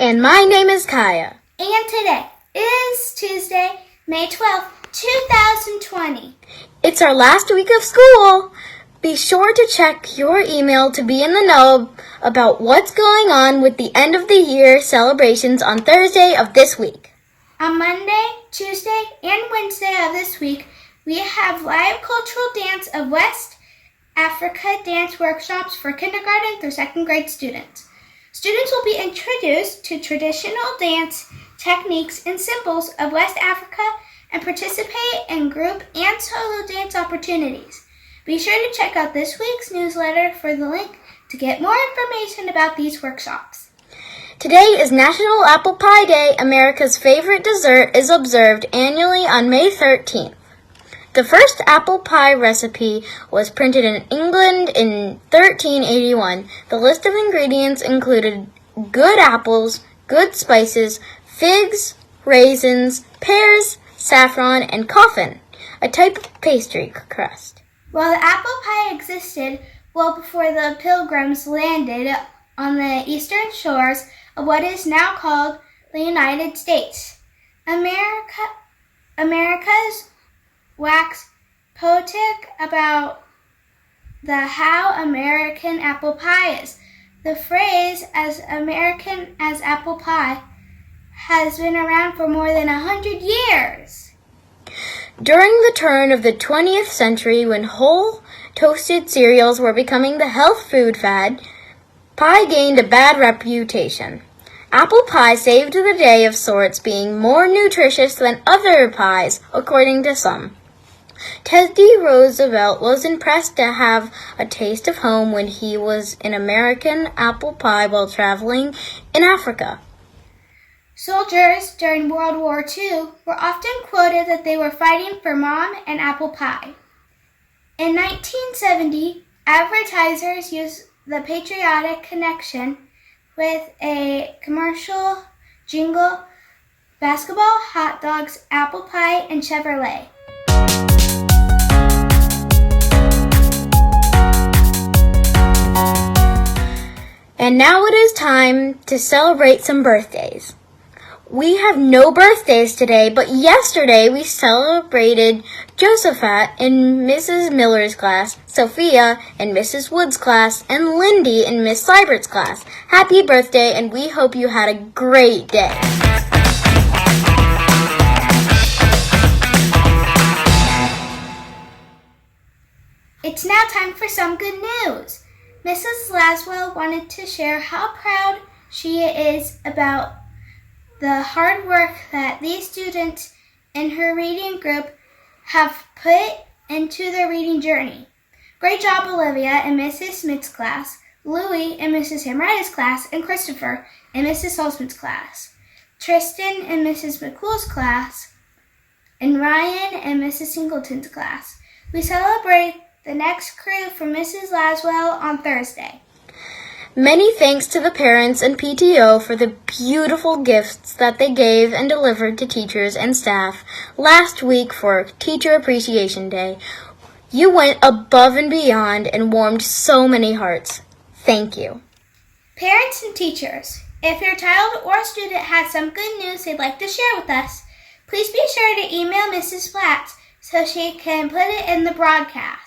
And my name is Kaya. And today is Tuesday, May 12th, 2020. It's our last week of school. Be sure to check your email to be in the know about what's going on with the end of the year celebrations on Thursday of this week. On Monday, Tuesday, and Wednesday of this week, we have live cultural dance of West Africa dance workshops for kindergarten through second grade students. Students will be introduced to traditional dance techniques and symbols of West Africa and participate in group and solo dance opportunities. Be sure to check out this week's newsletter for the link to get more information about these workshops. Today is National Apple Pie Day. America's favorite dessert is observed annually on May 13th. The first apple pie recipe was printed in England in 1381. The list of ingredients included good apples, good spices, figs, raisins, pears, saffron, and coffin, a type of pastry crust. While the apple pie existed well before the Pilgrims landed on the eastern shores of what is now called the United States, America's wax poetic about how American apple pie is. The phrase "as American as apple pie" has been around for more than 100 years. During the turn of the 20th century, when whole toasted cereals were becoming the health food fad, pie gained a bad reputation. Apple pie saved the day of sorts, being more nutritious than other pies, according to some. Teddy Roosevelt was impressed to have a taste of home when he was in American apple pie while traveling in Africa. Soldiers during World War II were often quoted that they were fighting for mom and apple pie. In 1970, advertisers used the patriotic connection with a commercial jingle: basketball, hot dogs, apple pie, and Chevrolet. And now it is time to celebrate some birthdays. We have no birthdays today, but yesterday we celebrated Josephat in Mrs. Miller's class, Sophia in Mrs. Wood's class, and Lindy in Miss Seibert's class. Happy birthday, and we hope you had a great day. It's now time for some good news. Mrs. Laswell wanted to share how proud she is about the hard work that these students in her reading group have put into their reading journey. Great job, Olivia in Mrs. Smith's class, Louie in Mrs. Hamrida's class, and Christopher in Mrs. Salzman's class, Tristan in Mrs. McCool's class, and Ryan in Mrs. Singleton's class. We celebrate the next crew from Mrs. Laswell on Thursday. Many thanks to the parents and PTO for the beautiful gifts that they gave and delivered to teachers and staff last week for Teacher Appreciation Day. You went above and beyond and warmed so many hearts. Thank you. Parents and teachers, if your child or student has some good news they'd like to share with us, please be sure to email Mrs. Flats so she can put it in the broadcast.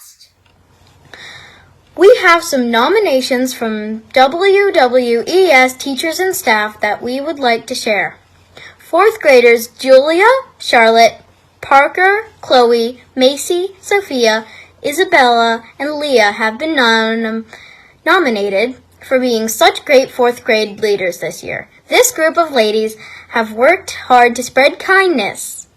We have some nominations from WWES teachers and staff that we would like to share. Fourth graders Julia, Charlotte, Parker, Chloe, Macy, Sophia, Isabella, and Leah have been nominated for being such great fourth grade leaders this year. This group of ladies have worked hard to spread kindness,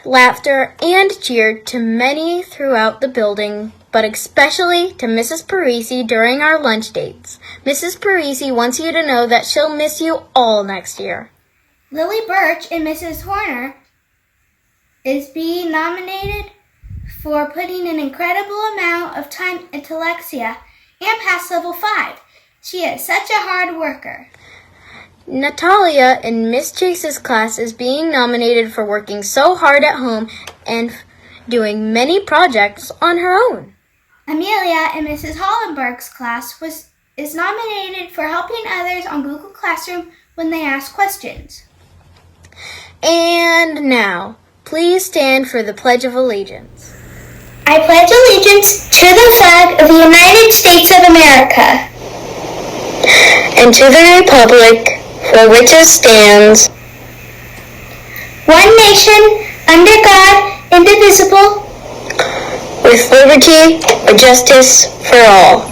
laughter, and cheer to many throughout the building, but especially to Mrs. Parisi during our lunch dates. Mrs. Parisi wants you to know that she'll miss you all next year. Lily Birch and Mrs. Horner is being nominated for putting an incredible amount of time into Lexia and past level 5. She is such a hard worker. Natalia in Miss Chase's class is being nominated for working so hard at home and doing many projects on her own. Amelia in Mrs. Hollenberg's class is nominated for helping others on Google Classroom when they ask questions. And now, please stand for the Pledge of Allegiance. I pledge allegiance to the flag of the United States of America And to the republic for which it stands, one nation, under God, indivisible, with liberty and justice for all.